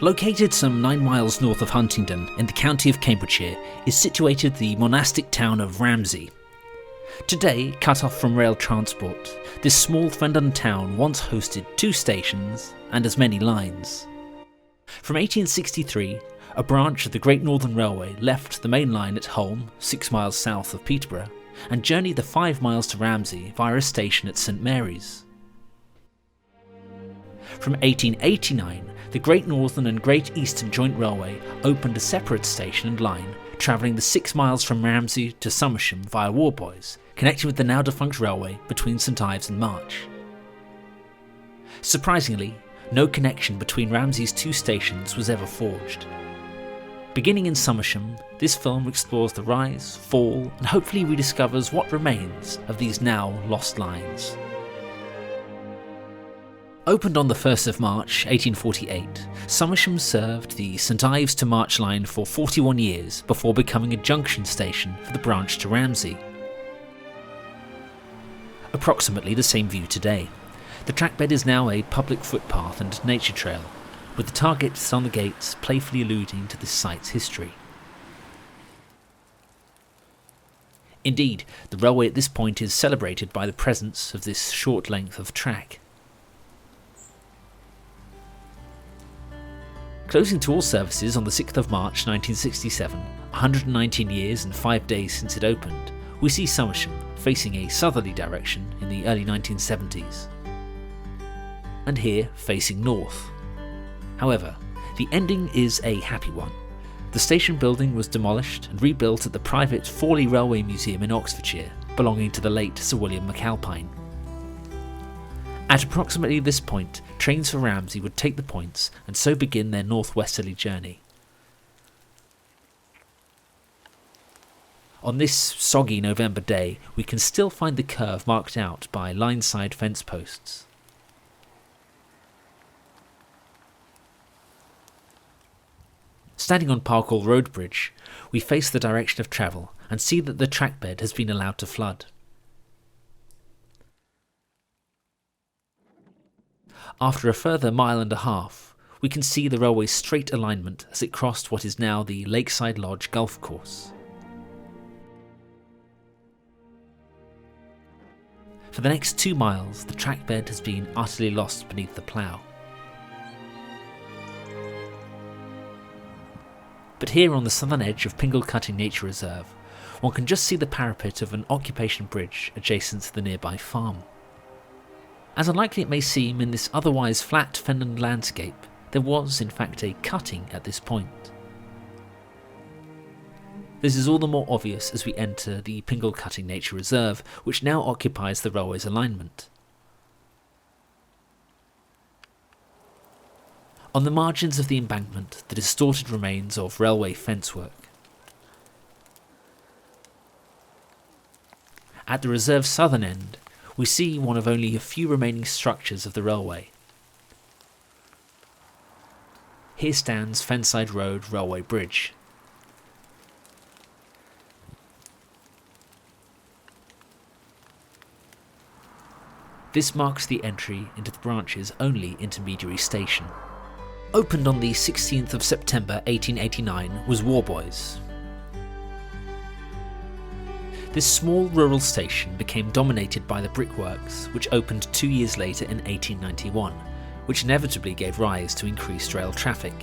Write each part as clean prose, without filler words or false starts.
Located some 9 miles north of Huntingdon in the county of Cambridgeshire is situated the monastic town of Ramsey. Today, cut off from rail transport, this small fendon town once hosted 2 stations and as many lines. From 1863, a branch of the Great Northern Railway left the main line at Holme, 6 miles south of Peterborough, and journeyed the 5 miles to Ramsey via a station at St Mary's. From 1889, the Great Northern and Great Eastern Joint Railway opened a separate station and line, travelling the 6 miles from Ramsey to Somersham via Warboys, connecting with the now defunct railway between St Ives and March. Surprisingly, no connection between Ramsey's 2 stations was ever forged. Beginning in Somersham, this film explores the rise, fall, and hopefully rediscovers what remains of these now lost lines. Opened on the 1st of March 1848, Somersham served the St Ives to March line for 41 years before becoming a junction station for the branch to Ramsey. Approximately the same view today. The trackbed is now a public footpath and nature trail, with the targets on the gates playfully alluding to this site's history. Indeed, the railway at this point is celebrated by the presence of this short length of track. Closing to all services on the 6th of March 1967, 119 years and 5 days since it opened, we see Somersham facing a southerly direction in the early 1970s. And here facing north. However, the ending is a happy one. The station building was demolished and rebuilt at the private Forley Railway Museum in Oxfordshire, belonging to the late Sir William McAlpine. At approximately this point, trains for Ramsey would take the points and so begin their northwesterly journey. On this soggy November day, we can still find the curve marked out by line-side fence posts. Standing on Parkhall Road Bridge, we face the direction of travel and see that the trackbed has been allowed to flood. After a further 1.5 miles, we can see the railway's straight alignment as it crossed what is now the Lakeside Lodge golf course. For the next 2 miles, the trackbed has been utterly lost beneath the plough. But here on the southern edge of Pingle Cutting Nature Reserve, one can just see the parapet of an occupation bridge adjacent to the nearby farm. As unlikely it may seem in this otherwise flat fenland landscape, there was in fact a cutting at this point. This is all the more obvious as we enter the Pingle Cutting Nature Reserve, which now occupies the railway's alignment. On the margins of the embankment, the distorted remains of railway fence work. At the reserve's southern end, we see one of only a few remaining structures of the railway. Here stands Fenside Road Railway Bridge. This marks the entry into the branch's only intermediary station. Opened on the 16th of September 1889 was Warboys. This small rural station became dominated by the brickworks, which opened 2 years later in 1891, which inevitably gave rise to increased rail traffic.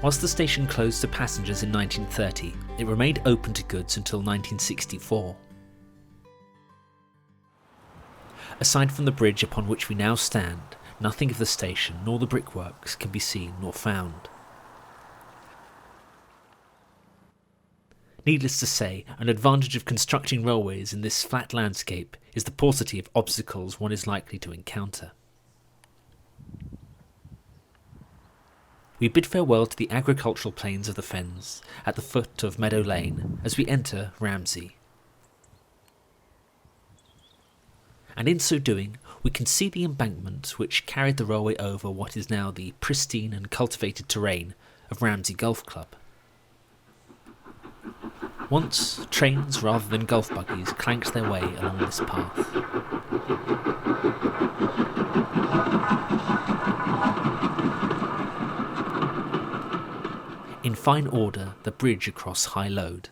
Whilst the station closed to passengers in 1930, it remained open to goods until 1964. Aside from the bridge upon which we now stand, nothing of the station nor the brickworks can be seen nor found. Needless to say, an advantage of constructing railways in this flat landscape is the paucity of obstacles one is likely to encounter. We bid farewell to the agricultural plains of the Fens at the foot of Meadow Lane as we enter Ramsey. And in so doing, we can see the embankment which carried the railway over what is now the pristine and cultivated terrain of Ramsey Golf Club. Once, trains rather than golf buggies clanked their way along this path. fine order the bridge across high load.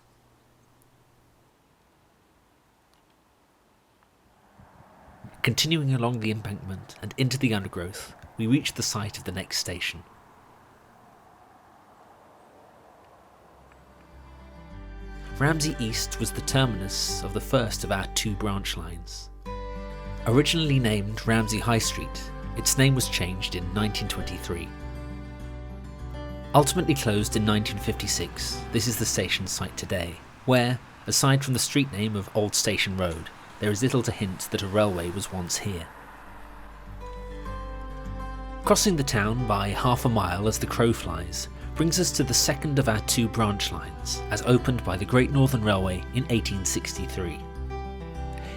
Continuing along the embankment and into the undergrowth, we reach the site of the next station. Ramsey East was the terminus of the first of our 2 branch lines. Originally named Ramsey High Street, its name was changed in 1923. Ultimately closed in 1956, this is the station site today, where, aside from the street name of Old Station Road, there is little to hint that a railway was once here. Crossing the town by half a mile as the crow flies brings us to the second of our 2 branch lines, as opened by the Great Northern Railway in 1863.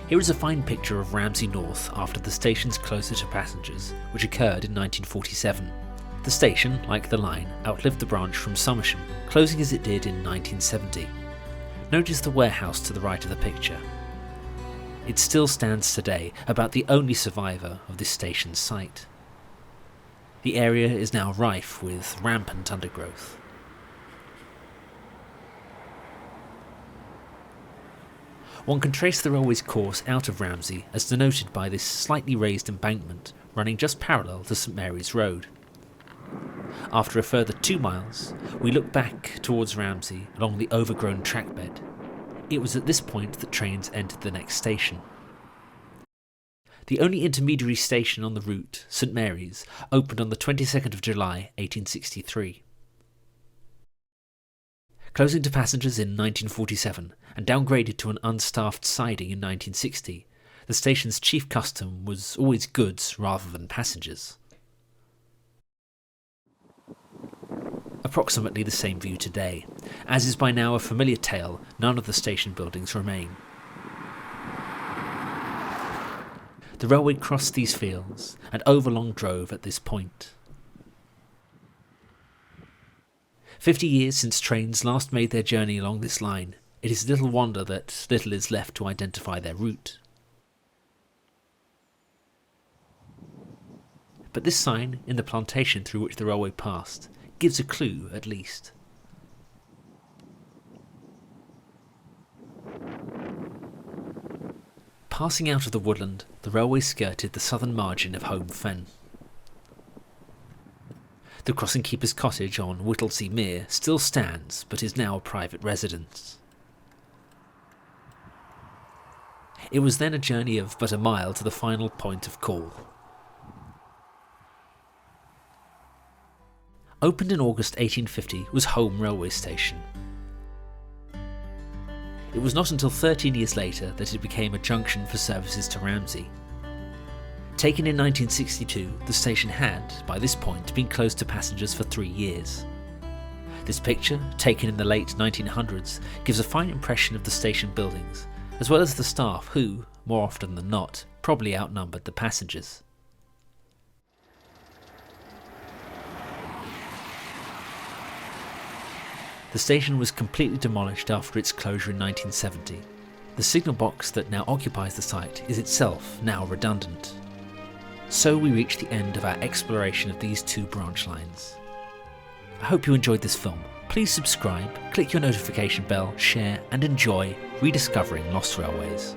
Here is a fine picture of Ramsey North after the station's closure to passengers, which occurred in 1947. The station, like the line, outlived the branch from Somersham, closing as it did in 1970. Notice the warehouse to the right of the picture. It still stands today, about the only survivor of this station's site. The area is now rife with rampant undergrowth. One can trace the railway's course out of Ramsey as denoted by this slightly raised embankment running just parallel to St Mary's Road. After a further 2 miles, we look back towards Ramsey along the overgrown trackbed. It was at this point that trains entered the next station. The only intermediary station on the route, St Mary's, opened on the 22nd of July 1863. Closing to passengers in 1947 and downgraded to an unstaffed siding in 1960, the station's chief custom was always goods rather than passengers. Approximately the same view today. As is by now a familiar tale, none of the station buildings remain. The railway crossed these fields and overlong drove at this point. 50 years since trains last made their journey along this line, it is little wonder that little is left to identify their route. But this sign in the plantation through which the railway passed gives a clue at least. Passing out of the woodland, the railway skirted the southern margin of Holme Fen. The crossing keeper's cottage on Whittlesea Mere still stands, but is now a private residence. It was then a journey of but a mile to the final point of call. Opened in August 1850 was Holme Railway Station. It was not until 13 years later that it became a junction for services to Ramsey. Taken in 1962, the station had, by this point, been closed to passengers for 3 years. This picture, taken in the late 1900s, gives a fine impression of the station buildings, as well as the staff who, more often than not, probably outnumbered the passengers. The station was completely demolished after its closure in 1970. The signal box that now occupies the site is itself now redundant. So we reach the end of our exploration of these 2 branch lines. I hope you enjoyed this film. Please subscribe, click your notification bell, share and enjoy Rediscovering Lost Railways.